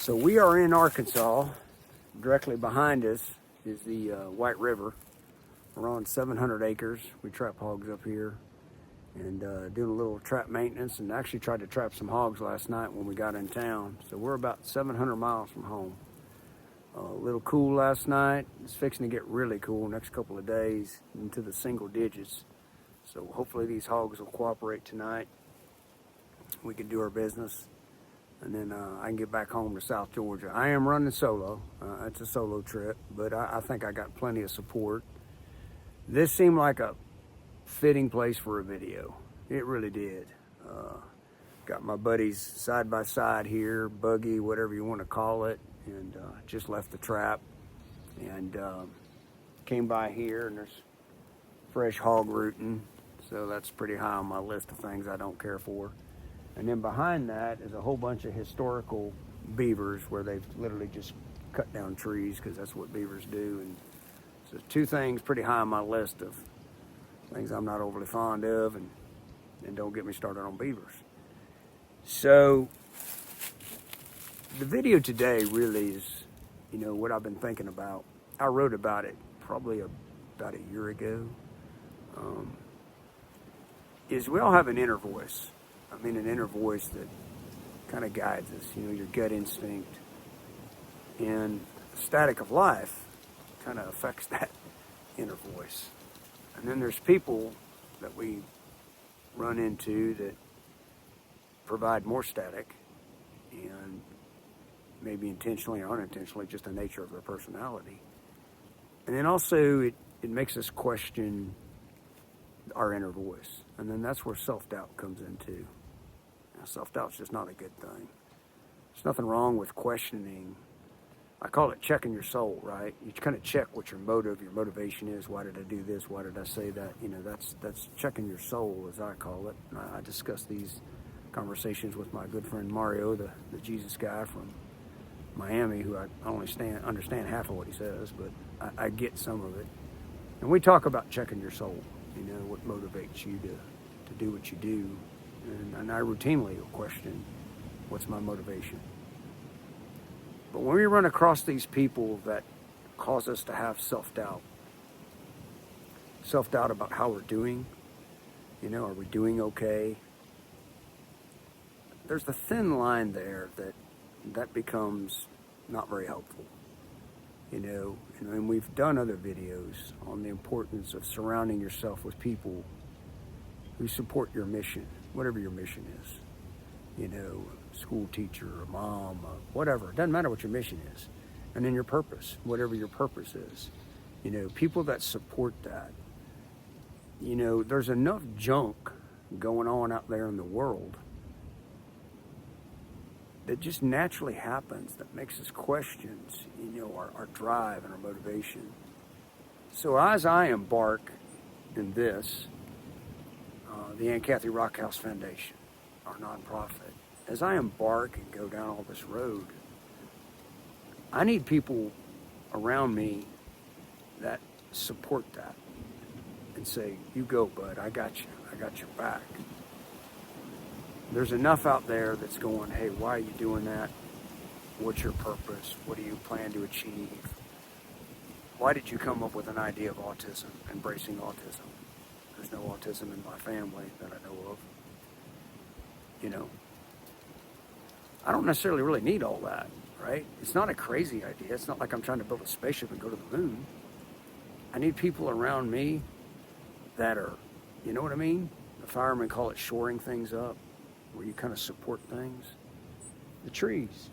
So we are in Arkansas. Directly behind us is the White River. We're on 700 acres. We trap hogs up here and doing a little trap maintenance, and actually tried to trap some hogs last night when we got in town. So we're about 700 miles from home. A little cool last night. It's fixing to get really cool next couple of days into the single digits. So hopefully these hogs will cooperate tonight. We can do our business, and then I can get back home to South Georgia. I am running solo. It's a solo trip, but I think I got plenty of support. This seemed like a fitting place for a video. It really did. Got my buddies side by side here, buggy, whatever you want to call it, and just left the trap and came by here, and there's fresh hog rooting, so that's pretty high on my list of things I don't care for. And then behind that is a whole bunch of historical beavers where they've literally just cut down trees because that's what beavers do. And so two things pretty high on my list of things I'm not overly fond of, and don't get me started on beavers. So the video today really is, what I've been thinking about. I wrote about it probably about a year ago. Is we all have an inner voice. An inner voice that kind of guides us, your gut instinct. And the static of life kind of affects that inner voice. And then there's people that we run into that provide more static, and maybe intentionally or unintentionally, just the nature of their personality. And then also it makes us question our inner voice. And then that's where self-doubt comes in too. Self-doubt's just not a good thing. There's nothing wrong with questioning. I call it checking your soul, right? You kind of check what your motivation is. Why did I do this? Why did I say that? That's checking your soul, as I call it. And I discuss these conversations with my good friend Mario, the Jesus guy from Miami, who I only understand half of what he says, but I get some of it. And we talk about checking your soul, what motivates you to do what you do. And I routinely question, what's my motivation? But when we run across these people that cause us to have self-doubt about how we're doing, are we doing okay? There's the thin line there that becomes not very helpful. And we've done other videos on the importance of surrounding yourself with people who support your mission, whatever your mission is. School teacher, a mom, whatever. It doesn't matter what your mission is. And then your purpose, whatever your purpose is. People that support that. There's enough junk going on out there in the world that just naturally happens that makes us question, our drive and our motivation. So as I embark in this, the Aunt Kathy Rockhouse Foundation, our nonprofit, as I embark and go down all this road, I need people around me that support that and say, you go, bud, I got you. I got your back. There's enough out there that's going, hey, why are you doing that? What's your purpose? What do you plan to achieve? Why did you come up with an idea of autism, embracing autism? There's no autism in my family that I know of. I don't necessarily really need all that, right? It's not a crazy idea. It's not like I'm trying to build a spaceship and go to the moon. I need people around me that are, you know what I mean? The firemen call it shoring things up, where you kind of support things. The trees,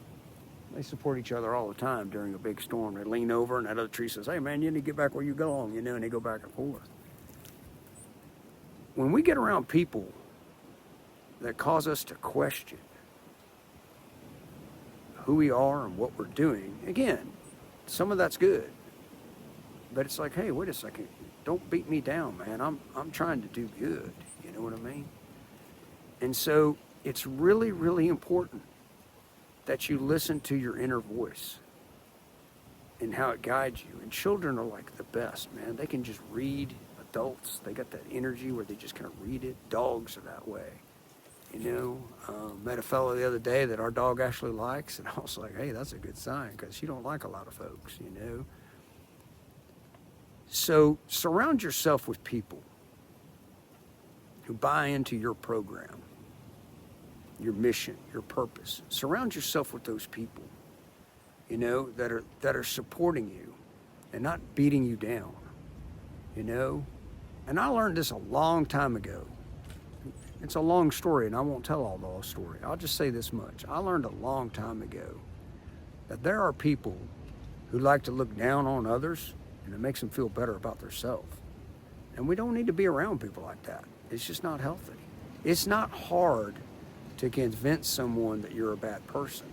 they support each other all the time during a big storm. They lean over and that other tree says, hey man, you need to get back where you belong, and they go back and forth. When we get around people that cause us to question who we are and what we're doing, again, some of that's good. But it's like, hey, wait a second. Don't beat me down, man. I'm trying to do good. You know what I mean? And so it's really, really important that you listen to your inner voice and how it guides you. And children are like the best, man. They can just read. Adults, they got that energy where they just kind of read it. Dogs are that way. Met a fellow the other day that our dog actually likes, and I was like, hey, that's a good sign, because she don't like a lot of folks. So surround yourself with people who buy into your program, your mission, your purpose. Surround yourself with those people, that are supporting you and not beating you down, And I learned this a long time ago. It's a long story, and I won't tell all the whole story. I'll just say this much. I learned a long time ago that there are people who like to look down on others, and it makes them feel better about themselves. And we don't need to be around people like that. It's just not healthy. It's not hard to convince someone that you're a bad person.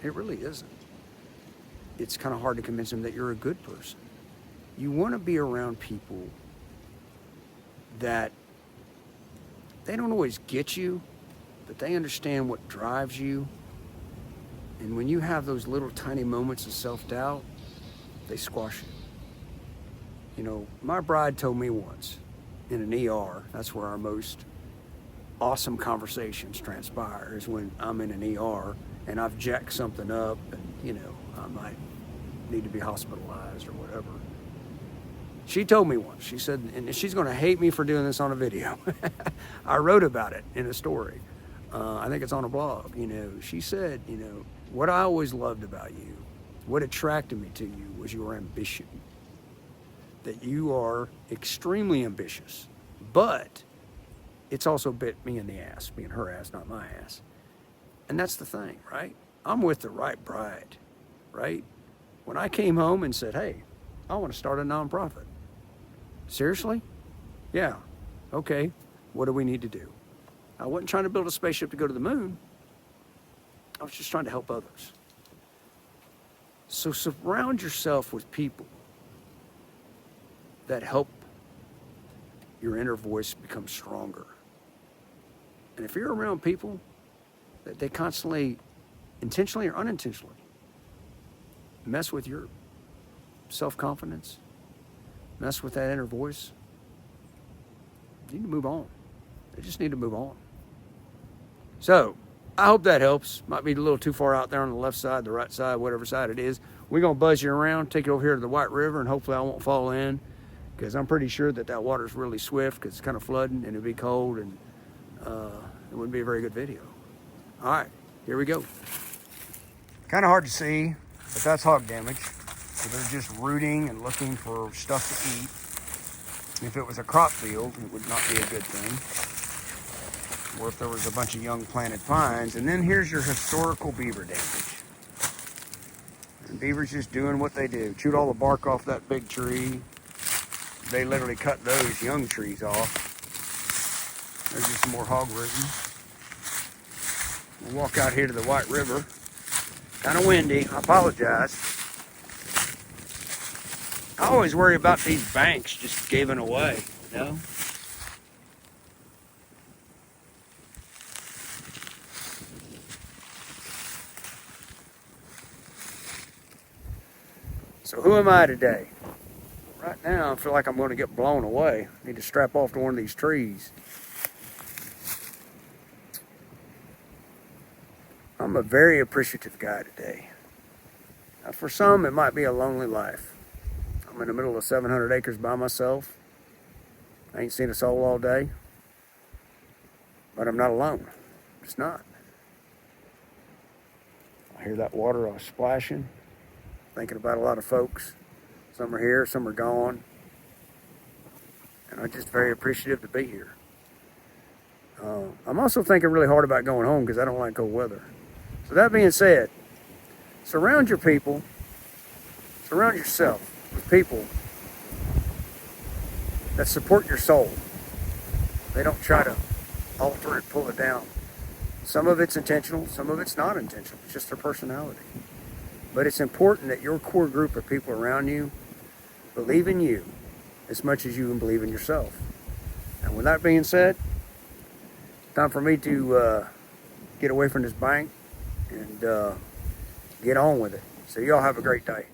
It really isn't. It's kind of hard to convince them that you're a good person. You want to be around people that they don't always get you, but they understand what drives you. And when you have those little tiny moments of self-doubt, they squash it. My bride told me once in an ER, that's where our most awesome conversations transpire, is when I'm in an ER and I've jacked something up and, I might need to be hospitalized or whatever. She told me once, she said, and she's going to hate me for doing this on a video. I wrote about it in a story. I think it's on a blog. She said, what I always loved about you, what attracted me to you was your ambition. That you are extremely ambitious, but it's also bit me in the ass, being her ass, not my ass. And that's the thing, right? I'm with the right bride, right? When I came home and said, hey, I want to start a nonprofit. Seriously? Yeah. Okay. What do we need to do? I wasn't trying to build a spaceship to go to the moon. I was just trying to help others. So surround yourself with people that help your inner voice become stronger. And if you're around people that they constantly, intentionally or unintentionally, mess with your self-confidence, mess with that inner voice, you need to move on. They just need to move on. So, I hope that helps. Might be a little too far out there on the left side, the right side, whatever side it is. We're going to buzz you around, take you over here to the White River, and hopefully I won't fall in, because I'm pretty sure that water's really swift, because it's kind of flooding, and it'll be cold, and it wouldn't be a very good video. All right, here we go. Kind of hard to see, but that's hog damage. So they're just rooting and looking for stuff to eat. If it was a crop field, it would not be a good thing. Or if there was a bunch of young planted pines. And then here's your historical beaver damage. And beavers just doing what they do. Chewed all the bark off that big tree. They literally cut those young trees off. There's just some more hog rooting. We'll walk out here to the White River. Kind of windy, I apologize. I always worry about these banks just giving away, So who am I today? Right now, I feel like I'm going to get blown away. I need to strap off to one of these trees. I'm a very appreciative guy today. Now, for some, it might be a lonely life. I'm in the middle of 700 acres by myself. I ain't seen a soul all day. But I'm not alone. I'm just not. I hear that water splashing. Thinking about a lot of folks. Some are here, some are gone. And I'm just very appreciative to be here. I'm also thinking really hard about going home because I don't like cold weather. So that being said, surround your people, surround yourself with people that support your soul. They don't try to alter it, pull it down. Some of it's intentional, some of it's not intentional. It's just their personality. But it's important that your core group of people around you believe in you as much as you believe in yourself. And with that being said, time for me to get away from this bank and get on with it. So y'all have a great day.